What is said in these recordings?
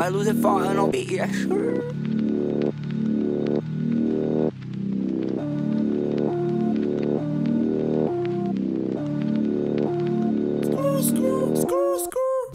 I lose it far and I'll be here, sure.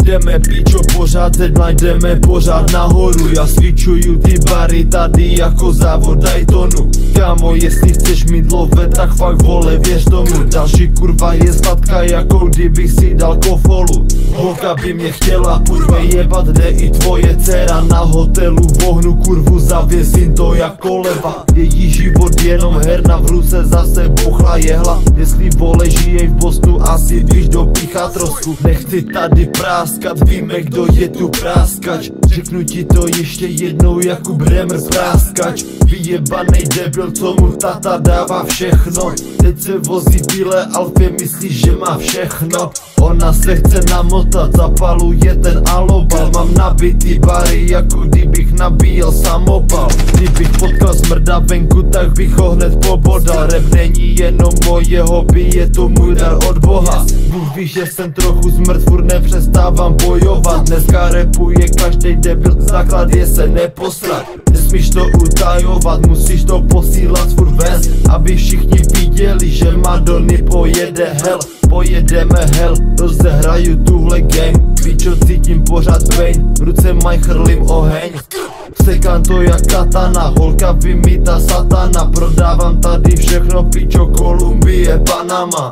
Jdeme píčo pořád, deadline, jdeme pořád nahoru. Já switchuju ty bary tady jako závod Daytonu. Kámo, jestli chceš mít love, tak fakt vole, věř tomu. Další kurva je sladká, jako kdybych si dal kofolu. Holka by mě chtěla, pojďme jebat, jde i tvoje dcera. Na hotelu vohnu kurvu, zavěsím to jako leva. Její život jenom herna, v ruce zase bochla jehla. Jestli vole žijej v Bostonu, asi víš dopíchat trošku. Nechci tady práskat, víme kdo je tu práskač. Řeknu ti to ještě jednou jako Bremer práskač. Vyjebanej debil, co mu tata dává všechno. Teď se vozí v bílé Alfě, myslíš, že má všechno. Ona se chce namotat, zapaluje ten alobal. Mám nabitý bary, jako kdybych nabíjel samopal. Kdybych potkal smrda venku, tak bych ho hned pobodal. Rap není jenom moje hobby, je to můj dar od Boha. Bůh ví, že jsem trochu zmrt, furt nepřestávám bojovat. Dneska rapuje každej debil, základ je se neposrat. Nesmíš to utajovat, musíš to posílat furt ven, aby všichni viděli, že Madony pojede hell. Pojedeme hell, rozehraju tuhle game. Píčo, cítím pořád pain, v ruce maj chrlím oheň. Sekám to jak katana, holka vymítá satana. Prodávám tady všechno, píčo, Kolumbie, Panama.